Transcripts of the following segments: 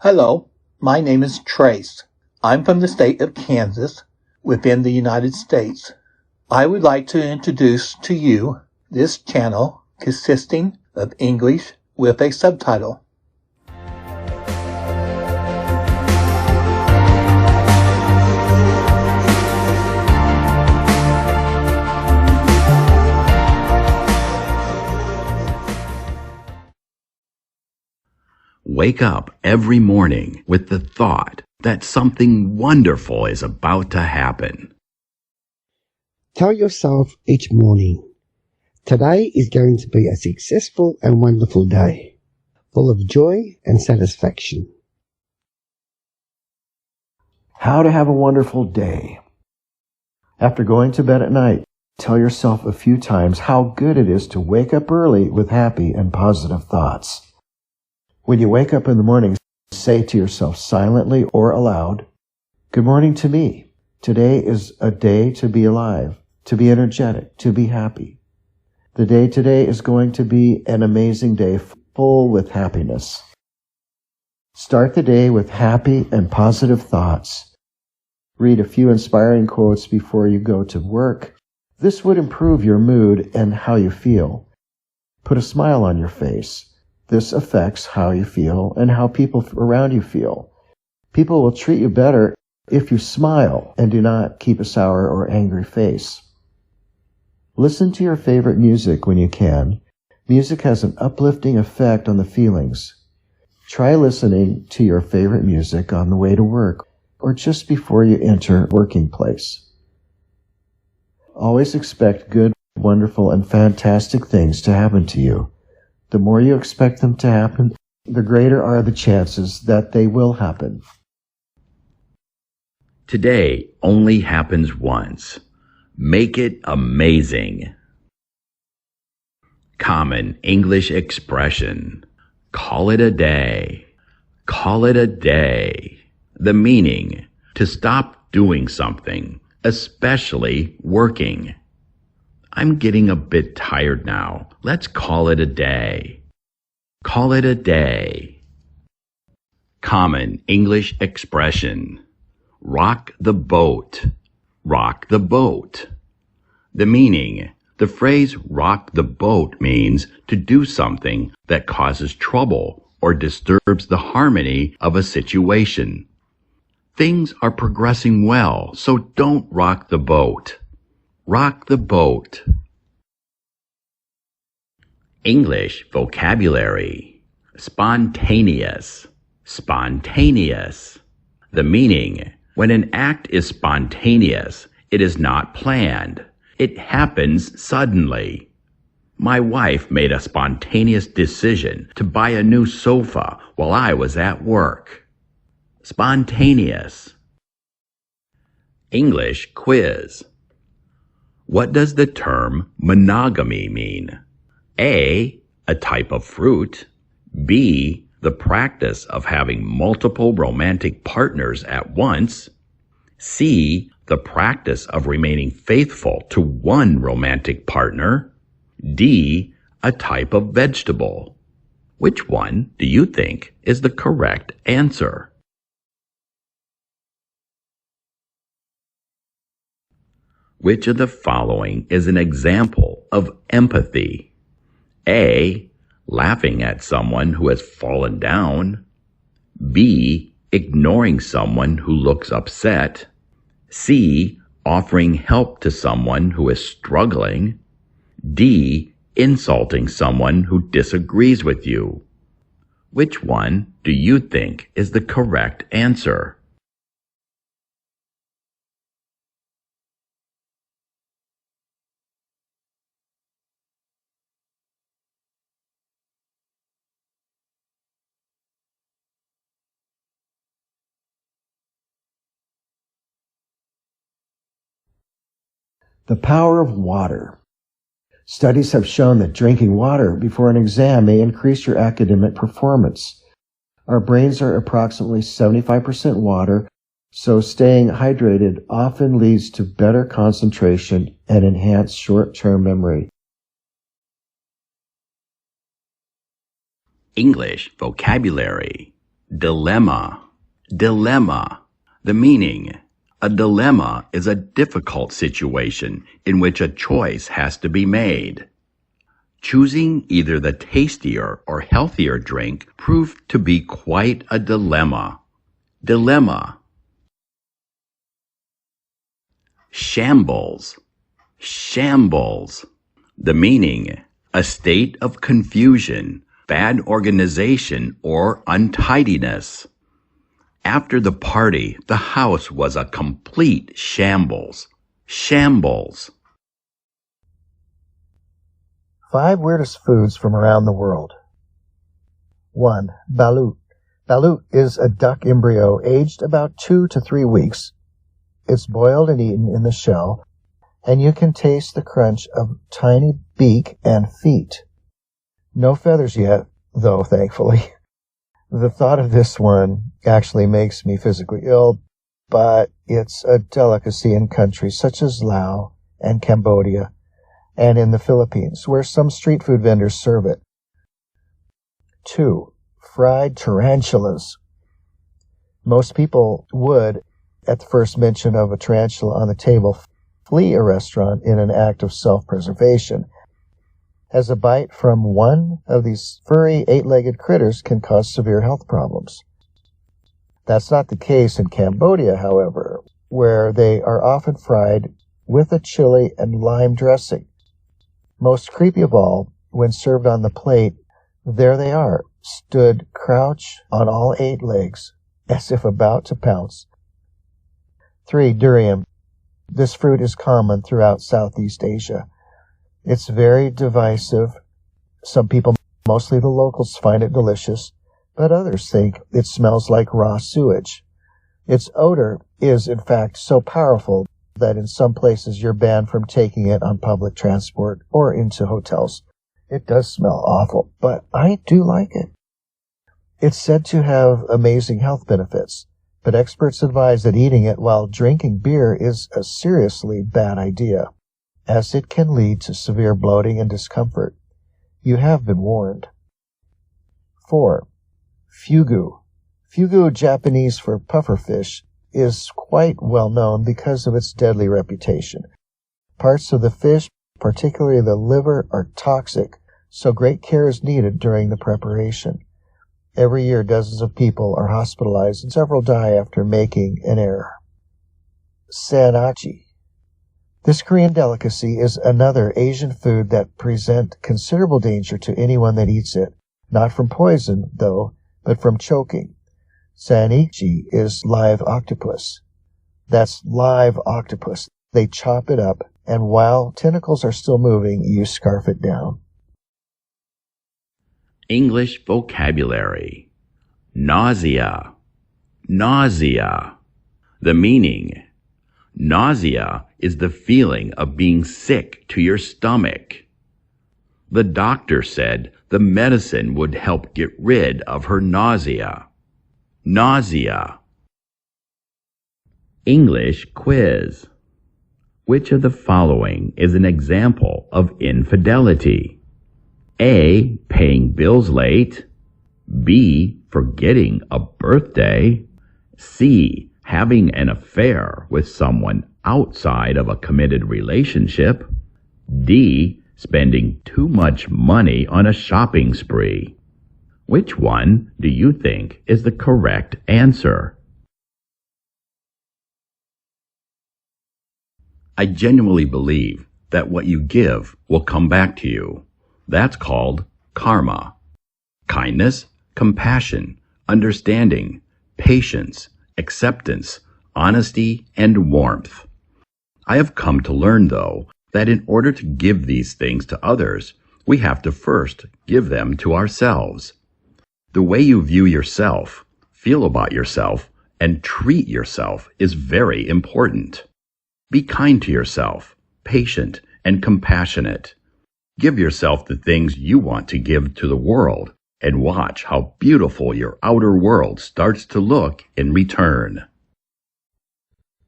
Hello, my name is Trace. I'm from the state of Kansas, within the United States. I would like to introduce to you this channel consisting of English with a subtitle. Wake up every morning with the thought that something wonderful is about to happen. Tell yourself each morning, today is going to be a successful and wonderful day, full of joy and satisfaction. How to have a wonderful day. After going to bed at night, tell yourself a few times how good it is to wake up early with happy and positive thoughts. When you wake up in the morning, say to yourself silently or aloud, "Good morning to me. Today is a day to be alive, to be energetic, to be happy. The day today is going to be an amazing day full with happiness." Start the day with happy and positive thoughts. Read a few inspiring quotes before you go to work. This would improve your mood and how you feel. Put a smile on your face. This affects how you feel and how people around you feel. People will treat you better if you smile and do not keep a sour or angry face. Listen to your favorite music when you can. Music has an uplifting effect on the feelings. Try listening to your favorite music on the way to work or just before you enter working place. Always expect good, wonderful, and fantastic things to happen to you. The more you expect them to happen, the greater are the chances that they will happen. Today only happens once. Make it amazing. Common English expression. Call it a day. Call it a day. The meaning, to stop doing something, especially working. I'm getting a bit tired now. Let's call it a day. Call it a day. Common English expression. Rock the boat. Rock the boat. The meaning, the phrase rock the boat means to do something that causes trouble or disturbs the harmony of a situation. Things are progressing well, so don't rock the boat. Rock the boat. English vocabulary. Spontaneous. Spontaneous. The meaning, when an act is spontaneous, it is not planned. It happens suddenly. My wife made a spontaneous decision to buy a new sofa while I was at work. Spontaneous. English quiz. What does the term monogamy mean? A, a type of fruit. B, the practice of having multiple romantic partners at once. C, the practice of remaining faithful to one romantic partner. D, a type of vegetable. Which one do you think is the correct answer? Which of the following is an example of empathy? A, laughing at someone who has fallen down. B, ignoring someone who looks upset. C, offering help to someone who is struggling. D, insulting someone who disagrees with you. Which one do you think is the correct answer? The power of water. Studies have shown that drinking water before an exam may increase your academic performance. Our brains are approximately 75% water, so staying hydrated often leads to better concentration and enhanced short-term memory. English vocabulary. Dilemma. Dilemma. The meaning. A dilemma is a difficult situation in which a choice has to be made. Choosing either the tastier or healthier drink proved to be quite a dilemma. Dilemma. Shambles. Shambles. The meaning. A state of confusion, bad organization, or untidiness. After the party, the house was a complete shambles. Shambles. 5 weirdest foods from around the world. 1. Balut. Balut is a duck embryo aged about 2 to 3 weeks. It's boiled and eaten in the shell, and you can taste the crunch of tiny beak and feet. No feathers yet, though, thankfully. The thought of this one actually makes me physically ill, but it's a delicacy in countries such as Laos and Cambodia and in the Philippines, where some street food vendors serve it. 2. Fried tarantulas. Most people would, at the first mention of a tarantula on the table, flee a restaurant in an act of self-preservation, as a bite from one of these furry 8-legged critters can cause severe health problems. That's not the case in Cambodia, however, where they are often fried with a chili and lime dressing. Most creepy of all, when served on the plate, there they are, stood crouch on all 8 legs, as if about to pounce. 3. Durian. This fruit is common throughout Southeast Asia. It's very divisive. Some people, mostly the locals, find it delicious, but others think it smells like raw sewage. Its odor is, in fact, so powerful that in some places you're banned from taking it on public transport or into hotels. It does smell awful, but I do like it. It's said to have amazing health benefits, but experts advise that eating it while drinking beer is a seriously bad idea, as it can lead to severe bloating and discomfort. You have been warned. 4. Fugu. Fugu, Japanese for pufferfish, is quite well known because of its deadly reputation. Parts of the fish, particularly the liver, are toxic, so great care is needed during the preparation. Every year, dozens of people are hospitalized and several die after making an error. Sanachi. This Korean delicacy is another Asian food that presents considerable danger to anyone that eats it, not from poison, though, but from choking. Sanichi is live octopus. That's live octopus. They chop it up, and while tentacles are still moving, you scarf it down. English vocabulary. Nausea. Nausea. The meaning. Nausea is the feeling of being sick to your stomach. The doctor said the medicine would help get rid of her nausea. Nausea. English quiz. Which of the following is an example of infidelity? A. Paying bills late. B. Forgetting a birthday. C. Having an affair with someone outside of a committed relationship. D. Spending too much money on a shopping spree. Which one do you think is the correct answer? I genuinely believe that what you give will come back to you. That's called karma. Kindness, compassion, understanding, patience, acceptance, honesty, and warmth. I have come to learn, though, that in order to give these things to others, we have to first give them to ourselves. The way you view yourself, feel about yourself, and treat yourself is very important. Be kind to yourself, patient, and compassionate. Give yourself the things you want to give to the world, and watch how beautiful your outer world starts to look in return.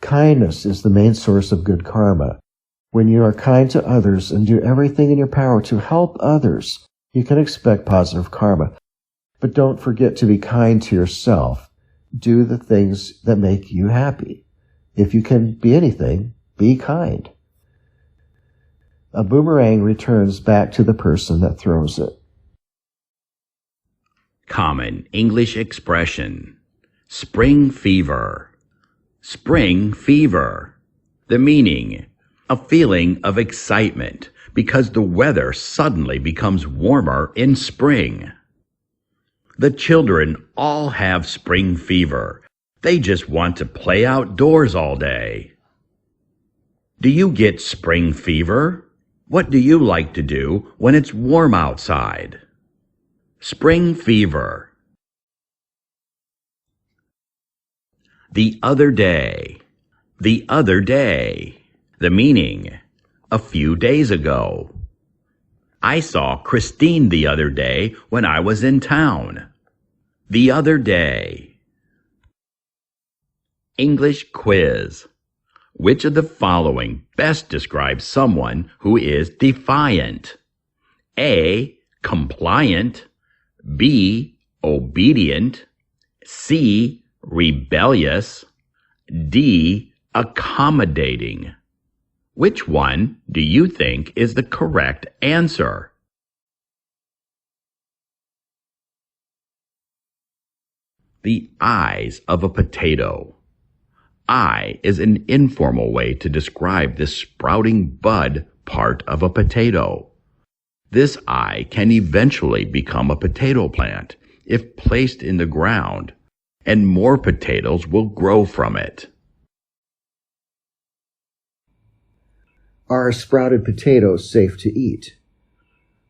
Kindness is the main source of good karma. When you are kind to others and do everything in your power to help others, you can expect positive karma. But don't forget to be kind to yourself. Do the things that make you happy. If you can be anything, be kind. A boomerang returns back to the person that throws it. Common English expression. Spring fever. Spring fever. The meaning, a feeling of excitement because the weather suddenly becomes warmer in spring. The children all have spring fever. They just want to play outdoors all day. Do you get spring fever? What do you like to do when it's warm outside? Spring fever. The other day. The other day. The meaning, a few days ago. I saw Christine the other day when I was in town. The other day. English quiz. Which of the following best describes someone who is defiant? A. Compliant. B. Obedient. C. Rebellious. D. Accommodating. Which one do you think is the correct answer? The eyes of a potato. Eye is an informal way to describe the sprouting bud part of a potato. This eye can eventually become a potato plant if placed in the ground, and more potatoes will grow from it. Are sprouted potatoes safe to eat?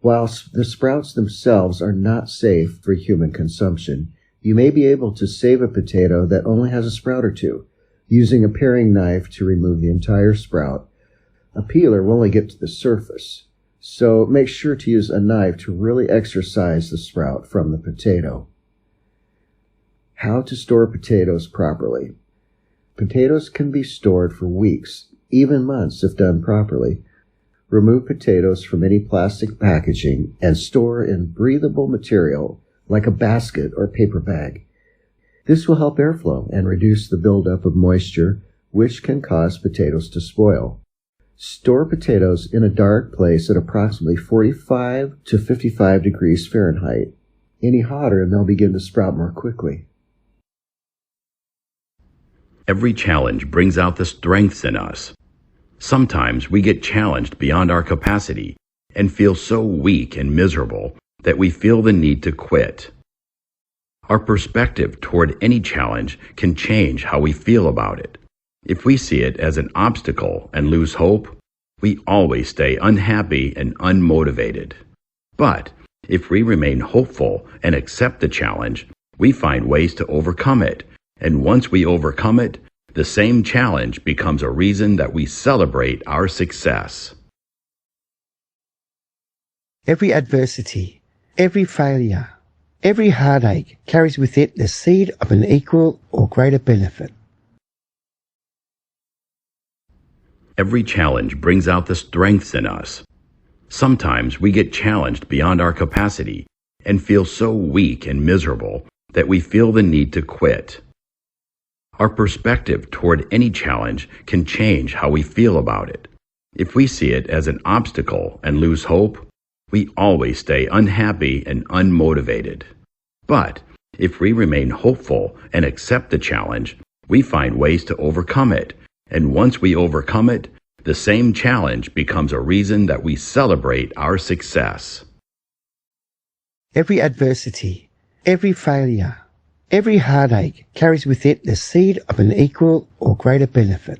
While the sprouts themselves are not safe for human consumption, you may be able to save a potato that only has a sprout or two, using a paring knife to remove the entire sprout. A peeler will only get to the surface, so make sure to use a knife to really exercise the sprout from the potato. How to store potatoes properly. Potatoes can be stored for weeks, even months if done properly. Remove potatoes from any plastic packaging and store in breathable material like a basket or paper bag. This will help airflow and reduce the buildup of moisture, which can cause potatoes to spoil. Store potatoes in a dark place at approximately 45 to 55 degrees Fahrenheit. Any hotter and they'll begin to sprout more quickly. Every challenge brings out the strengths in us. Sometimes we get challenged beyond our capacity and feel so weak and miserable that we feel the need to quit. Our perspective toward any challenge can change how we feel about it. If we see it as an obstacle and lose hope, we always stay unhappy and unmotivated. But if we remain hopeful and accept the challenge, we find ways to overcome it. And once we overcome it, the same challenge becomes a reason that we celebrate our success. Every adversity, every failure, every heartache carries with it the seed of an equal or greater benefit. Every challenge brings out the strengths in us. Sometimes we get challenged beyond our capacity and feel so weak and miserable that we feel the need to quit. Our perspective toward any challenge can change how we feel about it. If we see it as an obstacle and lose hope, we always stay unhappy and unmotivated. But if we remain hopeful and accept the challenge, we find ways to overcome it. And once we overcome it, the same challenge becomes a reason that we celebrate our success. Every adversity, every failure, every heartache carries with it the seed of an equal or greater benefit.